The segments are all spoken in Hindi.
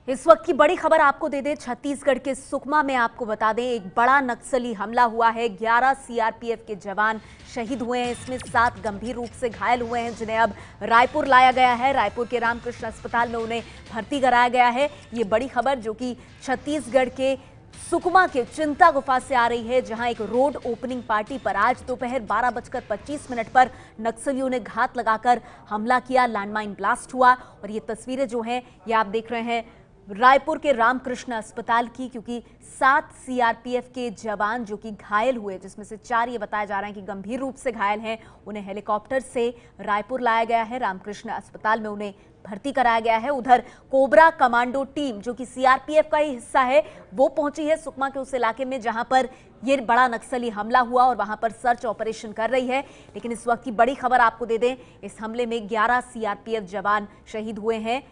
इस वक्त की बड़ी खबर आपको दे दें, छत्तीसगढ़ के सुकमा में आपको बता दें एक बड़ा नक्सली हमला हुआ है। 11 सीआरपीएफ के जवान शहीद हुए हैं, इसमें 7 गंभीर रूप से घायल हुए हैं जिन्हें अब रायपुर लाया गया है। रायपुर के रामकृष्ण अस्पताल में उन्हें भर्ती कराया गया है। ये बड़ी खबर जो कि छत्तीसगढ़ के सुकमा के चिंता गुफा से आ रही है, जहां एक रोड ओपनिंग पार्टी पर आज दोपहर 12:25 पर नक्सलियों ने घात लगाकर हमला किया। लैंडमाइन ब्लास्ट हुआ और ये तस्वीरें जो हैं ये आप देख रहे हैं रायपुर के रामकृष्ण अस्पताल की, क्योंकि 7 सीआरपीएफ के जवान जो कि घायल हुए, जिसमें से 4 ये बताया जा रहा है कि गंभीर रूप से घायल हैं, उन्हें हेलीकॉप्टर से रायपुर लाया गया है। रामकृष्ण अस्पताल में उन्हें भर्ती कराया गया है। उधर कोबरा कमांडो टीम जो कि सीआरपीएफ का ही हिस्सा है, वो पहुंची है सुकमा के उस इलाके में जहां पर ये बड़ा नक्सली हमला हुआ और वहां पर सर्च ऑपरेशन कर रही है। लेकिन इस वक्त की बड़ी खबर आपको दे दें, इस हमले में 11 सीआरपीएफ जवान शहीद हुए हैं।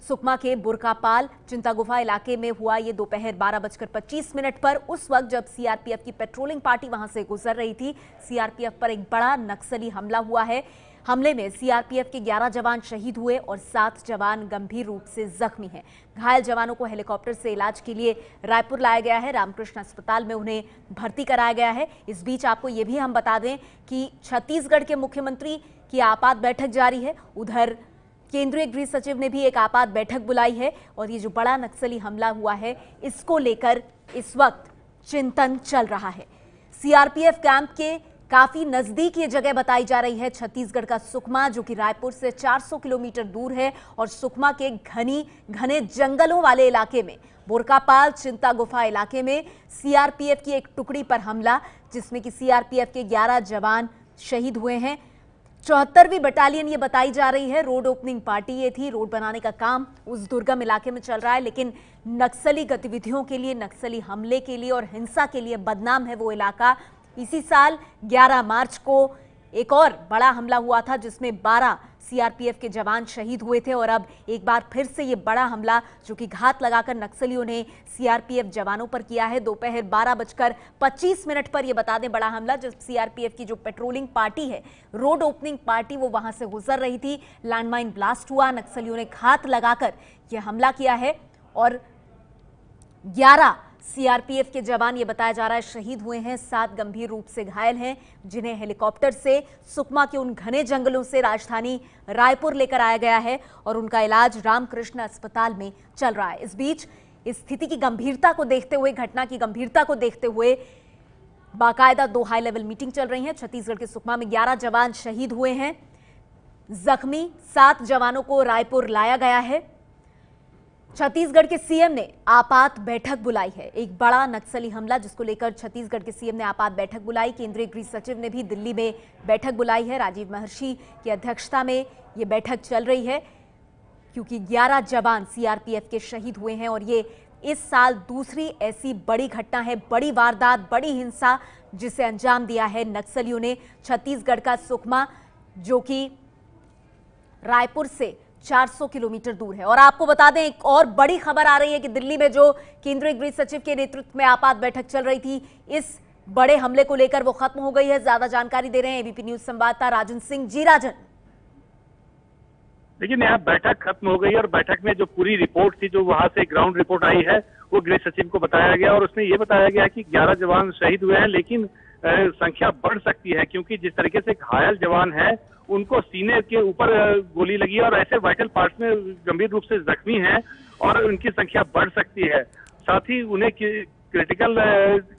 सुकमा के बुरकापाल चिंता गुफा इलाके में हुआ ये दोपहर 12:25 पर, उस वक्त जब सीआरपीएफ की पेट्रोलिंग पार्टी वहां से गुजर रही थी। सीआरपीएफ पर एक बड़ा नक्सली हमला हुआ है। हमले में सीआरपीएफ के 11 जवान शहीद हुए और 7 जवान गंभीर रूप से जख्मी हैं। घायल जवानों को हेलीकॉप्टर से इलाज के लिए रायपुर लाया गया है। रामकृष्ण अस्पताल में उन्हें भर्ती कराया गया है। इस बीच आपको ये भी हम बता दें कि छत्तीसगढ़ के मुख्यमंत्री की आपात बैठक जारी है। उधर केंद्रीय गृह सचिव ने भी एक आपात बैठक बुलाई है और ये जो बड़ा नक्सली हमला हुआ है, इसको लेकर इस वक्त चिंतन चल रहा है। सीआरपीएफ कैंप के काफी नजदीक ये जगह बताई जा रही है, छत्तीसगढ़ का सुकमा, जो कि रायपुर से 400 किलोमीटर दूर है। और सुकमा के घने जंगलों वाले इलाके में बुरकापाल चिंता गुफा इलाके में सीआरपीएफ की एक टुकड़ी पर हमला, जिसमें कि सीआरपीएफ के 11 जवान शहीद हुए हैं। 74वीं बटालियन ये बताई जा रही है। रोड ओपनिंग पार्टी ये थी, रोड बनाने का काम उस दुर्गम इलाके में चल रहा है, लेकिन नक्सली गतिविधियों के लिए, नक्सली हमले के लिए और हिंसा के लिए बदनाम है वो इलाका। इसी साल 11 मार्च को एक और बड़ा हमला हुआ था जिसमें 12 सीआरपीएफ के जवान शहीद हुए थे और अब एक बार फिर से ये बड़ा हमला जो कि घात लगाकर नक्सलियों ने सीआरपीएफ जवानों पर किया है। दोपहर 12:25 पर यह बता दें बड़ा हमला, जब सीआरपीएफ की जो पेट्रोलिंग पार्टी है, रोड ओपनिंग पार्टी, वो वहां से गुजर रही थी। लैंडमाइन ब्लास्ट हुआ, नक्सलियों ने घात लगाकर यह हमला किया है और 11 सीआरपीएफ के जवान ये बताया जा रहा है शहीद हुए हैं। 7 गंभीर रूप से घायल हैं, जिन्हें हेलीकॉप्टर से सुकमा के उन घने जंगलों से राजधानी रायपुर लेकर आया गया है और उनका इलाज रामकृष्ण अस्पताल में चल रहा है। इस बीच इस स्थिति की गंभीरता को देखते हुए, घटना की गंभीरता को देखते हुए बाकायदा 2 हाई लेवल मीटिंग चल रही है। छत्तीसगढ़ के सुकमा में 11 जवान शहीद हुए हैं, जख्मी 7 जवानों को रायपुर लाया गया है। छत्तीसगढ़ के सीएम ने आपात बैठक बुलाई है। एक बड़ा नक्सली हमला जिसको लेकर छत्तीसगढ़ के सीएम ने आपात बैठक बुलाई। केंद्रीय गृह सचिव ने भी दिल्ली में बैठक बुलाई है। राजीव महर्षि की अध्यक्षता में ये बैठक चल रही है, क्योंकि 11 जवान सीआरपीएफ के शहीद हुए हैं और ये इस साल दूसरी ऐसी बड़ी घटना है, बड़ी वारदात, बड़ी हिंसा जिसे अंजाम दिया है नक्सलियों ने। छत्तीसगढ़ का सुकमा जो कि रायपुर से 400 किलोमीटर दूर है। और आपको बता दें एक और बड़ी खबर आ रही है कि दिल्ली में जो केंद्रीय गृह सचिव के नेतृत्व में आपात बैठक चल रही थी, इस बड़े हमले को लेकर वो खत्म हो गई है। ज्यादा जानकारी दे रहे हैं एबीपी न्यूज संवाददाता राजन सिंह। जी राजन। लेकिन यहाँ बैठक खत्म हो गई और बैठक में जो पूरी रिपोर्ट थी, जो वहां से ग्राउंड रिपोर्ट आई है, वो गृह सचिव को बताया गया और उसमें ये बताया गया कि 11 जवान शहीद हुए हैं, लेकिन संख्या बढ़ सकती है, क्योंकि जिस तरीके से घायल जवान है उनको सीने के ऊपर गोली लगी है और ऐसे वाइटल पार्ट्स में गंभीर रूप से जख्मी हैं और उनकी संख्या बढ़ सकती है। साथ ही उन्हें क्रिटिकल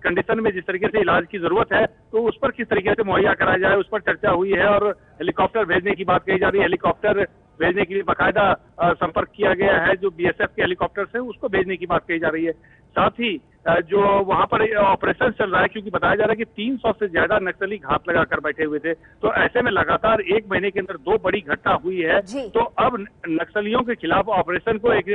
कंडीशन में जिस तरीके से इलाज की जरूरत है, तो उस पर किस तरीके से मुहैया कराया जाए, उस पर चर्चा हुई है और हेलीकॉप्टर भेजने की बात कही जा रही है। हेलीकॉप्टर भेजने के लिए बाकायदा संपर्क किया गया है, जो बीएसएफ के हेलीकॉप्टर है उसको भेजने की बात कही जा रही है। साथ ही जो वहां पर ऑपरेशन चल रहा है, क्योंकि बताया जा रहा है कि 300 से ज्यादा नक्सली घात लगाकर बैठे हुए थे, तो ऐसे में लगातार 1 महीने के अंदर 2 बड़ी घटना हुई है। तो अब नक्सलियों के खिलाफ ऑपरेशन को एक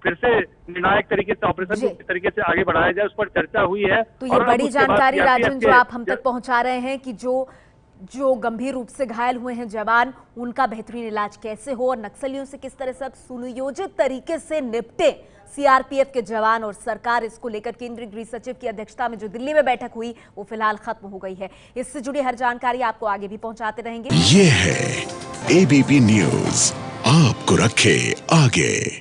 फिर से निर्णायक तरीके से ऑपरेशन को किस तरीके से आगे बढ़ाया जाए, उस पर चर्चा हुई है। तो ये बड़ी जानकारी राजन जो आप हम तक पहुंचा रहे हैं कि जो गंभीर रूप से घायल हुए हैं जवान, उनका बेहतरीन इलाज कैसे हो और नक्सलियों से किस तरह से सुनियोजित तरीके से निपटे सीआरपीएफ के जवान और सरकार, इसको लेकर केंद्रीय गृह सचिव की अध्यक्षता में जो दिल्ली में बैठक हुई वो फिलहाल खत्म हो गई है। इससे जुड़ी हर जानकारी आपको आगे भी पहुंचाते रहेंगे। ये है एबीपी न्यूज, आपको रखे आगे।